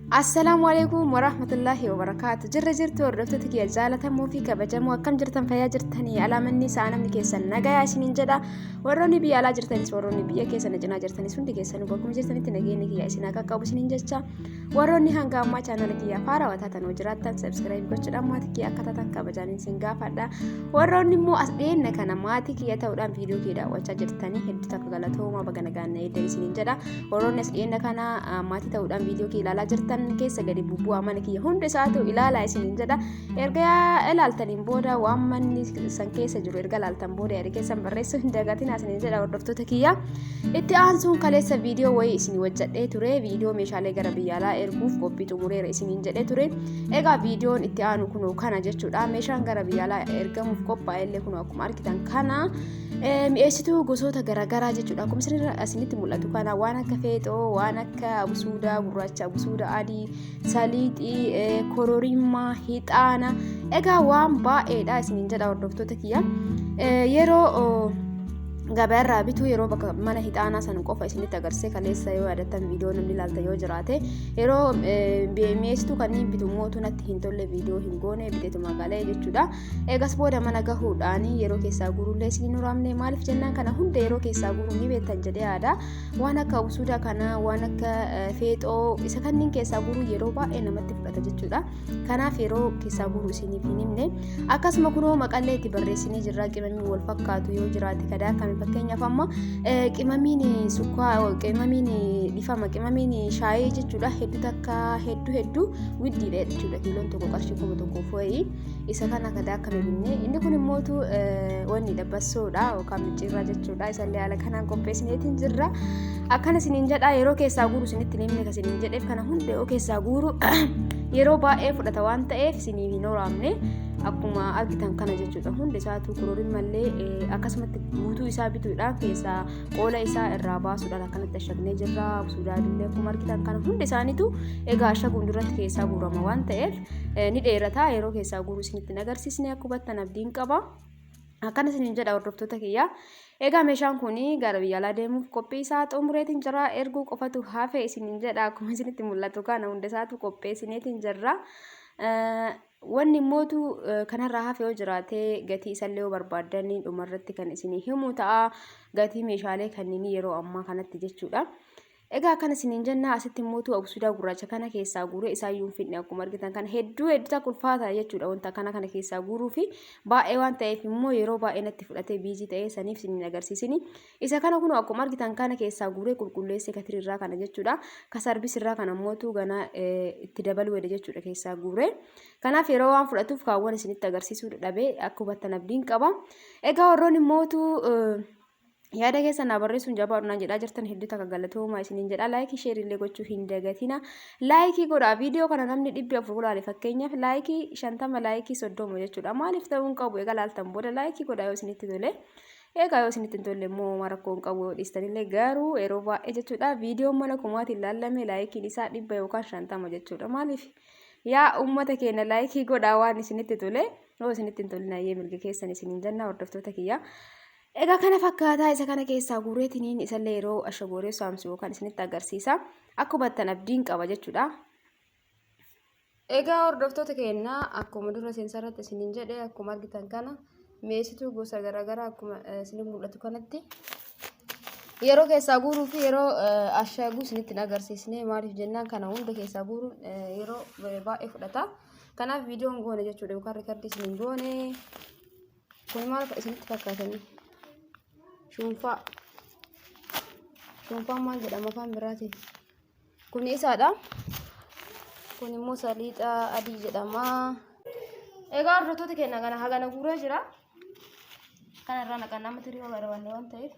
السلام عليكم ورحمة الله وبركاته. جرت وردفتك يا زالة مو في كبجم وكم جرتن فيا جرتني على مني سانا من كيسن نجا ياسين جدا وروني بي على جرتني وروني بي كيسن جنا جرتني سندي كيسن وبكم جرتني تنجيني يا ياسين كاكا بسنين جتا وروني هنگا ما channel كيا فارا وتاتن وجراتن سبسكرايب كوتشدا ما تكي أكتاتن كبجانين سنجا فدا وروني مو أصلين نكنا ما تكي يتودان فيديو كيدا وجا جرتني هدتك غلطو ما بغنا غاني دايسين جدا وروني أصلين نكنا ما تتودان فيديو كيدا لا جرتن keessa gadi bubbuu amana kiyya hunda isaatu ilaalaa isiniin jedha erga ilaaltaniin booda waan manni san keessa jiru erga ilaaltan booda yaada keessan barreessuu hin dagatin isiniin jedha hordoftoota kiyya itti aansuun kaleessa viidiyoo wayii isin wajjadhee ture viidiyoo meeshaalee gara biyyaalaa erguuf qophii xumureera isiniin jedhee ture egaa viidiyoon itti aanu kun kana jechuudha meeshaan gara biyyaalaa ergamuuf qophaa'e illee kun akkuma argitan kana mi'eessituu gosoota garaagaraa jechuudha akkuma isinitti mul'atu kana waan akka feexoo waan akka abusuudaa gurraacha abusuudaa adii saliixii kororimaa hixaana egaa waan baay'eedha isiniin jedha hordoftoota kiyya yeroo gabaarraa bituu yeroo bakka mana hixaanaa san qofa isinitti agarsiise kaleessa yoo yaadattan viidiyoo namni ilaalta yoo jiraate yeroo mi'eessituu kanneen bitu mootu natti hin tolle viidiyoo hin goone biteetu magaalee jechuudha eegas booda mana gahuudhaan yeroo keessaa guurullee isin nuramne maaliif jennaan kana hunda yeroo keessaa guuruu ni beektan jedhee yaada waan akka abusuudaa kana waan akka feexoo isa kanneen keessaa guuruu yeroo baay'ee namatti fudhata jechuudha kanaaf yeroo keessaa guuruu isiniif hin himne akkasuma kunoo maqallee itti barreessinee jirra qimamii wal fakkaatu yoo jiraate kadaa kan fakkeenyaaf amma qimamiin sukkaa qimamiin dhifama qimamiin shaayii jechuudha hedduu takka hedduu widdiidha jechuudha kiiloon tokko qarshii 1,000 fo'ii isa kana kadaa akkana binne inni kun immootu wanni dabassoodha yookaan micciirraa jechuudha isallee haala kanaan qopheessineetiin jirra akkana isiniin jedha yeroo keessaa guuru isinitti nimne ka isiniin jedheef kana hunda yoo keessaa guuru yeroo baay'ee fudhata waan ta'eef isiniif hin horaamne akkuma argitan kana jechuudha hundi isaatu kororiin mallee akkasumatti guutuu isaa bituudhaan keessaa qoola isaa irraa baasuudhaan akkanatti ashagnee jirra abusuudaallee akkuma argitan kana hundi isaaniitu egaa ashaguun duratti keessaa guurama waan ta'eef ni dheerata yeroo keessaa guuruu isinitti agarsiisne akka hubattan abdiin qaba akkana isiniin jedha hordoftoota kiyya egaa meeshaan kun gara biyyaalaa deemuuf qophii isaa xumureetiin jira erguu qofatu hafe isiniin jedha akkuma isinitti mul'atu kana hunda isaatu qopheessineetiin jirra wanni mootu kanarraa hafe yoo jiraate gatii isallee yoo barbaaddan dhumarratti kan isinii himu ta'a gatii meeshaalee kanneen yeroo ammaa kanatti jechuudha egaa kana isiniin jenna asitti mootu abusuudaa gurraacha kana keessaa guuree isaayyuu hin fidne akkuma argitan kana hedduu ulfaata jechuudha wanta kana keessaa guuruu fi baay'ee waan ta'eef immoo yeroo baay'ee natti fudhatee biizii ta'ee saniif isiniin agarsiisini isa kana kun akkuma argitan kana keessaa guuree qulqulleessee katirirraa kana jechuudha kasarbisirraa kana mootu gana itti dabaluu jechuudha keessaa guuree kanaaf yeroo waan fudhatuuf kaawwan isinitti agarsiisuu dhabee akka hubattan abdiin qaba egaa warroonni mootu yaada keessan barreessuun jabaadhunaan jedhaa jirtan hedduu takka galatoomaa isiniin jedha laayikii sheerii illee gochuu hin dagatina laayikii godhaa viidiyoo kana namni 400 ilaale fakkeenyaaf laayikii 50 laayikii 30 jechuudha maaliif ta'uun qabu egaa laaltan booda laayikii godhaa yoo isinitti tole egaa yoo isinitti hin tolle immoo marakkoon qabu yoo dhiistanillee garuu yeroo baay'ee jechuudha viidiyoon mana kumaatiin laalame laayikiin isaa 100 yookaan 50 jechuudha maaliif yaa ummata keenya laayikii godhaa waan isinitti tole yoo isinitti hin tolle naayee mirga keessan isiniin jenna hordoftoota kiyya egaa kana fakkaataa isa kana keessaa guureetiniin isallee yeroo ashagooree saamsu yookaan isinitti agarsiisa akka hubattan abdiin qaba jechuudha egaa hordoftoota keenya akkuma dura seensarratti isiniin jedhe akkuma argitan kana mi'eessituu gosa garaagaraa akkuma isiniin mul'atu kanatti yeroo keessaa guuruu fi yeroo ashaguu isinitti agarsiisne maaliif jennaan kana hunda keessaa guuruun yeroo baay'ee fudhata kanaaf viidiyoon goone jechuudha yookaan riikardii isiniin goone kun maal isinitti fakkaatanii Shumfaan maal jedhama afaan biraatiin kun isaadha kun immoo saliixa adii jedhama egaa hordoftoota keenya kana hagana guuree jira kanarraa naqan nama tirii barbaanne waan ta'eef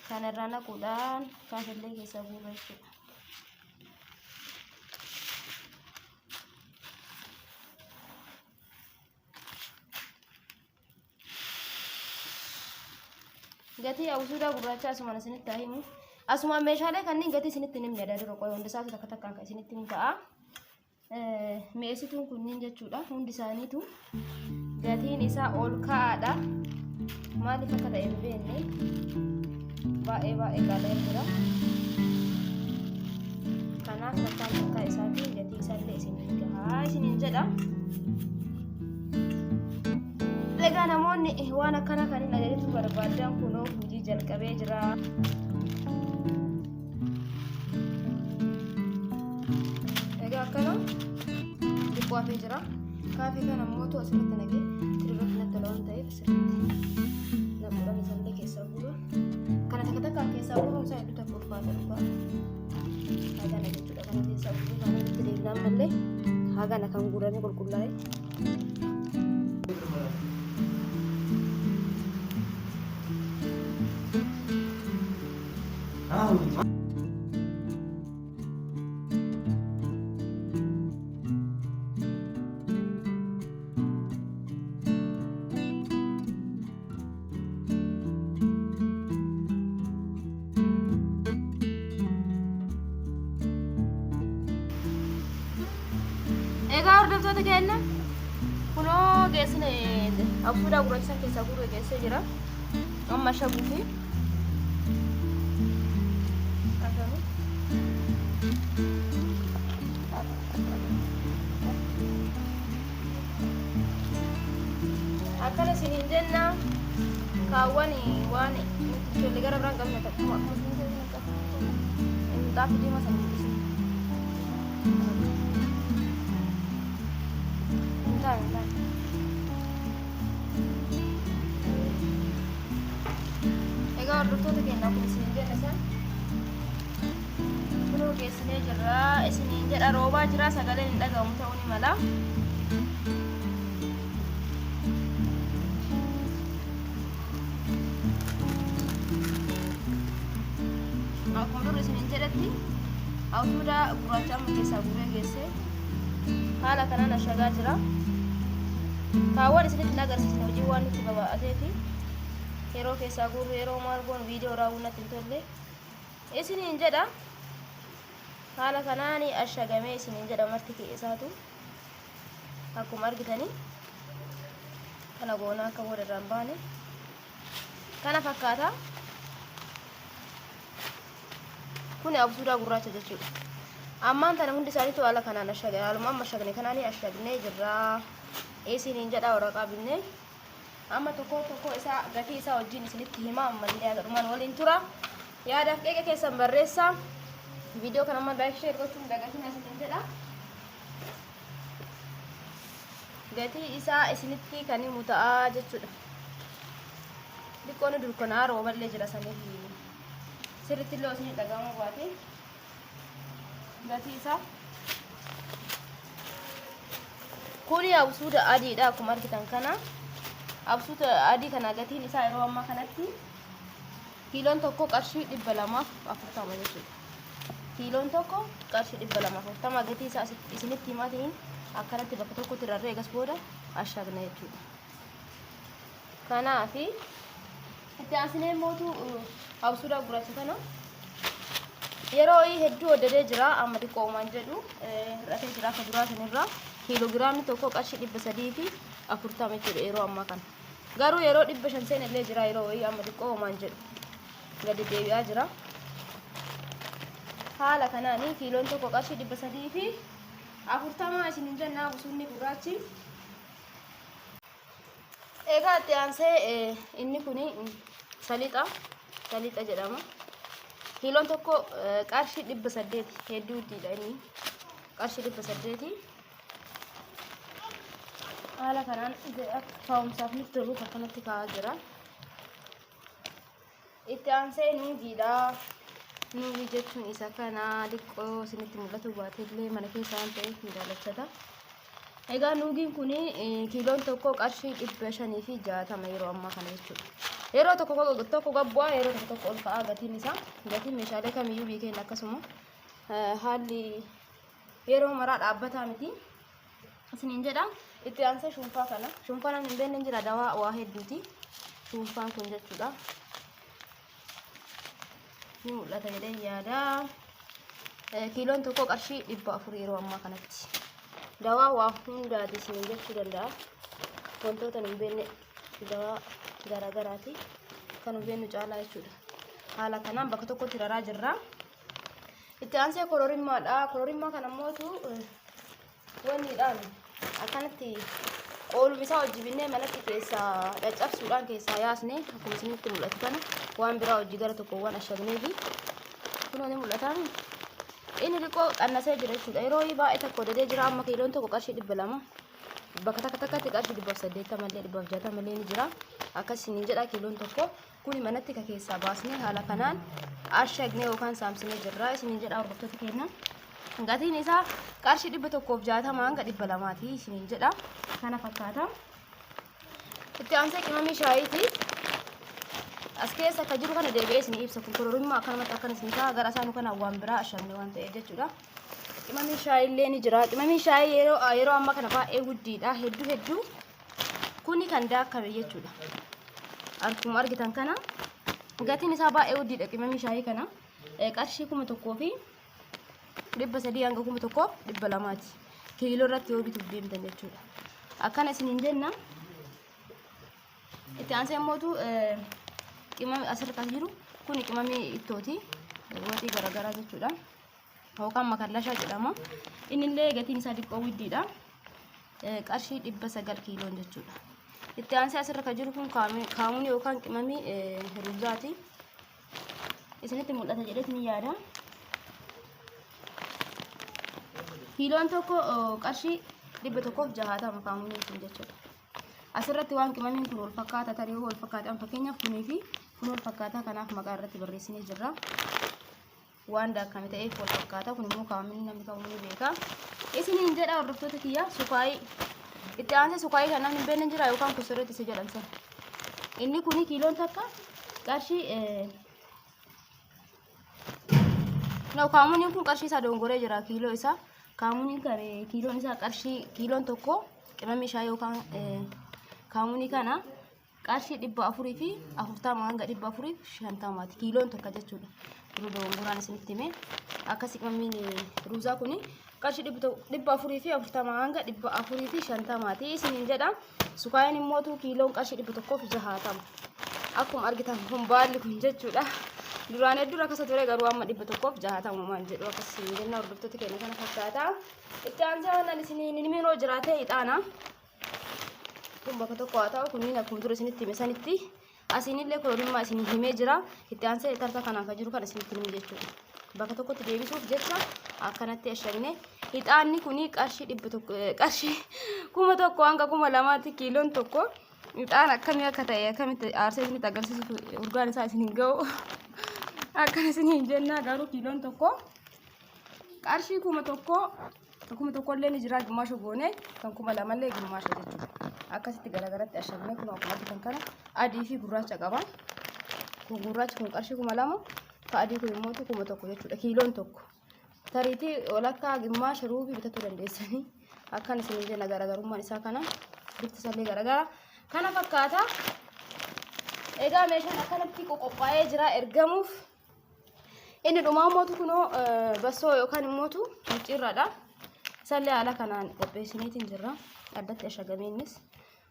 kanarraa naquudhaan kaafillee keessaa guuree jechuudha gatii abusuudaa gurraacha asuma isinitti himu asuma meeshaalee kanneen gatii isinitti hin himne dura qoyoo hunda isaatu takka takkaan kan isinitti himu ta'a mi'eessituun kunniin jechuudha hundi isaaniitu gatiin isaa ol ka'aadha maaliif akka ta'e hin beekne baay'ee qaala'ee jira kanaaf takkaan takkaa isaatiin gatii jedha. Egaa namoonni waan akkana kan hin ajajitu barbaadan kunoo hojii jalqabee jira. Egaa akkana dhibboo hafee jira. Kaafee kana mootu asirratti nagee dirra kanatti waan ta'eef asirratti namoonni isaanii keessaa guuru. Kana takka keessaa guuruun isaa hedduu takka ulfaata dhufa. Hagana jechuudha kana keessaa guuruu kana itti deemnaan mallee hagana kan guuranii qulqullaa'e. Egaa hordoftoota keenya kunoo geessine absuudhaa gurraacha keessaa gurra geessee jira. Amma shaguu fi akkana isiniin jenna kaawwani waan ijoollee gara biraan qabne takkuma xaafii diimaa sana mul'isa. Egaa hordoftoota keenya kun isiniin jenna san kunoo geessinee jirra. Isiniin jedha roobaa jira sagaleen hin dhagahamu ta'uu ni mala. Akkuma dur isiniin jedhatti absuuda gurraacha amma keessaa guuree geessee haala kanaan ashagaa jira. Kaawwan isinitti agarsiisne hojii waan nutti babaa'atee fi yeroo keessaa guurru yeroo maal goonu viidiyoo raawwannatti hin tolle isiniin jedha. Haala kanaan ashagamee isiniin jedha marti keessaatu akkuma argitanii kana goonaa akka booda irraan baane kana fakkaata. Kun absuudaa gurraacha jechuudha. Ammaan tana hundi isaaniitu haala kanaan ashagee haaluma amma ashagne kanaan ashagnee jirra. Isiniin jedha waraqaa binnee amma tokko isaa gatii isaa wajjin isinitti himaa ammallee agarmaan waliin tura. Yaadaaf qeeqa keessan barreessaa. Viidiyoo kana amma like share gochuun dagatiin isiniin jedha. Gatii isaa isinitti kan himu ta'a jechuudha. Dhiqqoon dukkanaa rooballee jira saniif sirriitti illee isin dhagahamu baate gatii isaa kuni absuuda adiidha. Akkuma argitan kana absuuda adii kana gatiin isaa yeroo ammaa kanatti kiiloon tokko qarshii 240 jechuudha. Kiiloon tokko qarshii 240 gatii isaa isinitti himaatiin akkanatti bakka tokkotti irraa eegas booda ashagna jechuudha. Kanaafi itti aansinee mootu absuuda gurraacha kana yeroo hedduu waddadee jira. Amma xiqqoomaan jedhu hir'atee jira. Akka duraa sanirraa kiiloogiraamni tokko qarshii 340 jechuudha yeroo ammaa kana. Garuu yeroo 500 seenillee jira yeroo amma xiqqoomaan jedhu gadi deebi'aa jira. Haala kanaan kiiloon tokko qarshii 340 isiniin jenna absuudni gurraachi. Egaa itti aansee inni kuni salixa jedhama. Kiiloon tokko qarshii 800 hedduu ittidha inni qarshii 800. Haala kanaan kaa'umsaaf nutti toluuf akkanatti kaa'aa jira. Itti aansee nuugiidha. Nuugii jechuun isa kana xiqqoo isinitti mul'atu baateellee mana keessa waan ta'eef ni jaalachata. Egaa nuugiin kun kiiloon tokko qarshii 560 yeroo ammaa kana jechuudha. Yeroo tokko gabbu'aa yeroo tokko ol ka'aa gatiin isaa. Gatiin meeshaalee kamiyyuu biyya keenya akkasuma haalli yeroo maraa dhaabbataa miti isiniin jedha. Itti aansee shunfaa kana. Shunfaan hin beekne jira dawaa waa hedduuti. Shunfaan kun jechuudha. Ni mul'ata jedhee yaada. Kiiloon tokko qarshii 400 yeroo ammaa kanatti. Dawaa waa hundaati isiniin jechuu danda'a. Wantoota hin beekne dawaa garaagaraati kan hin beeknu caalaa jechuudha. Haala kanaan bakka tokkotti raraa jirra. Itti aansee kororimmaadha. Kororimmaa kana mootu wanniidhaan akkanatti oolum isaa hojjibinee manatti keessaa caccabsuudhaan keessaa yaasne akkuma isinitti mul'atu kana waan biraa hojii gara tokko waan ashagneefi kunoo ni mul'ata. Inni xiqqoo qannasee jira jechuudha. Yeroo baay'ee tokko dadee jira. Amma kiiloon tokko qarshii 200 bakka takka takkatti qarshii 180 malee 160 malee ni jira. Akkasiin jedha kiiloon tokko. Kuni manatti ka keessaa baasnee haala kanaan ashagnee yookaan saamsinee jirra. Isiniin jedha hordoftoota keenya. Gatiin isaa qarshii 160 hanga 200ti isiniin jedha. Kana fakkaata. Itti aansee qimamii shaayiiti. As keessa ka jiru kana deebi'ee isin ibsa kurkurummaa akkanumatti akkan isin ta'a gara isaanii kana waan biraa ashagne waan ta'eef jechuudha. Qimamii shaayii illee ni jira. Qimamii shaayii yeroo amma kana baay'ee guddiidha. Hedduu kuni kan daakkame jechuudha. Akkuma argitan kana gatiin isaa baay'ee guddiidha. Qimamii shaayii kana qarshii 1,000 fi 300 hanga 1,200ti. Kiiloo irratti yoo bituuf deemtan jechuudha. Akkana isiniin jenna. Itti aansee mootu qimamii asirratti jiru kun qimamii ittooti. Watii garagaraa jechuudha. Yookaan makallashaa jedhama. Inni illee gatiin isaa xiqqoo guddiidha. Qarshii 900 kiiloon jechuudha. Itti aansee asirratti jiru kun kaamuun yookaan qimamii ruuzaati. Isinitti mul'ata jedhee ni yaada. Kiiloon tokko qarshii 160 kaamuun kun jechuudha. Asirratti waan qimamiin kun wal fakkaata tarii wal fakkaataan fakkeenyaaf kunii fi kun wal fakkaataa kanaaf maqaa irratti barreessinee jirra. Waan daakkame ta'eef wal fakkaata kun immoo kaamuun namni kaamuun ni beeka. Isiniin jedha hordoftoota kiyya sukaayii. Itti aansee sukaayii kan namni hin beekne jira yookaan kusurreetti isa jedhamsa. Inni kuni kiiloon takka qarshii kaamuun kun qarshii isaa dongoree jira kiiloo isaa. Kaamuun kiiloon isaa qarshii kiiloon tokko qimamii shaayii yookaan kaamuun kana qarshii 400 fi 40 hanga 450ti kiiloon tokko jechuudha. Yeroo dongoraan isinitti hime akkasii qimamiin ruuzaa kuni qarshii 400 fi 40 hanga 450ti isiniin jedha. Sukaayiin immoo kiiloon qarshii 160 akkuma argitan kun baalli kun jechuudha. Duraan hedduu rakkasa ture garuu amma 160 maal jedhu akkasii jenna hordoftoota keenya kana fakkaata. Itti aansee waan isiniin niminoo jiraate ixaana. Kun bakka tokko haa ta'u kunniin akkuma ture isinitti hime sanitti asiinillee kolonummaa isin himee jira. Itti aansee tarta kanaan kan jiru kan isinitti hime jechuudha. Bakka tokkotti deebisuuf jecha akkanatti ashagne. Ixaanni kuni qarshii 1,000 hanga 2,000ti kiiloon tokko. Ixaan akkamii akka ta'e akkamitti aarsee isinitti agarsiisuuf urgaan isaa isin hin ga'u. Akkana isiniin jenna garuu kiiloon tokko qarshii 1,000 illee ni jira gimmaasha goone kan 2,000 illee gimmaasha jechuudha. Akkasitti garagaratti ashagne kun akkuma argitan kana adii fi gurraacha qaba. Kun gurraachi kun qarshii 2,000 ka adii kun immoo 1,000 jechuudha kiiloon tokko. Tariitii walakkaa gimmaasha ruubii bitachuu dandeessanii. Akkana isiniin jenna garagarummaan isaa kana bifti isallee garagara kana fakkaata. Egaa meeshaan akkanatti qophaa'ee jira ergamuuf. Inni dhumaa mootu kunoo bassoo yookaan immoo micciirraadha. Isallee haala kanaan qopheessiniitiin jirra. Addatti ashagamee innis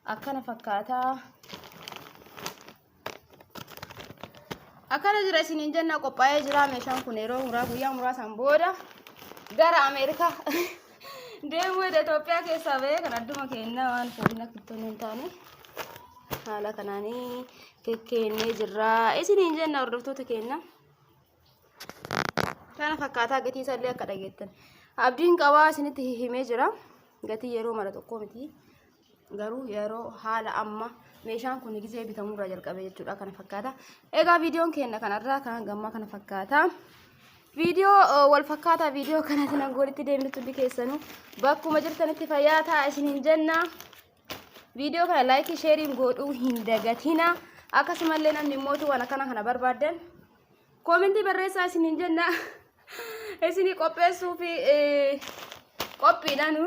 akkana fakkaata. Akkana jira isiniin jenna qophaa'ee jira meeshaan kun yeroo guyyaa muraasaan booda gara Ameerikaa deemuu Itoophiyaa keessaa ba'ee kan adduma keenya waan fooliin akka ittoon hin taane haala kanaanii kekkeenyee jirra. Isiniin jenna hordoftoota keenya. Kana fakkaataa gatii isallee akka dhageettan. Abdiin qabaa isinitti himee jira. Gatii yeroo mara tokko miti. Garuu yeroo haala amma meeshaan kun gisee bitamurraa jalqabe jechuudha kana fakkaata. Egaa viidiyoon keenya kanarraa kan gammaa kana fakkaata. Viidiyoo wal fakkaataa viidiyoo kanatti nan golitti deemtu bikeessanu bakkuma jirtanitti fayyaa ta'a isiniin jenna. Viidiyoo kana laayikii sheeriin godhuu hin dagatina. Akkasumallee namni mootu waan akkana kana barbaadan koomentii barreessaa isiniin jenna. Isinii qopheessuu fi qophiidhaan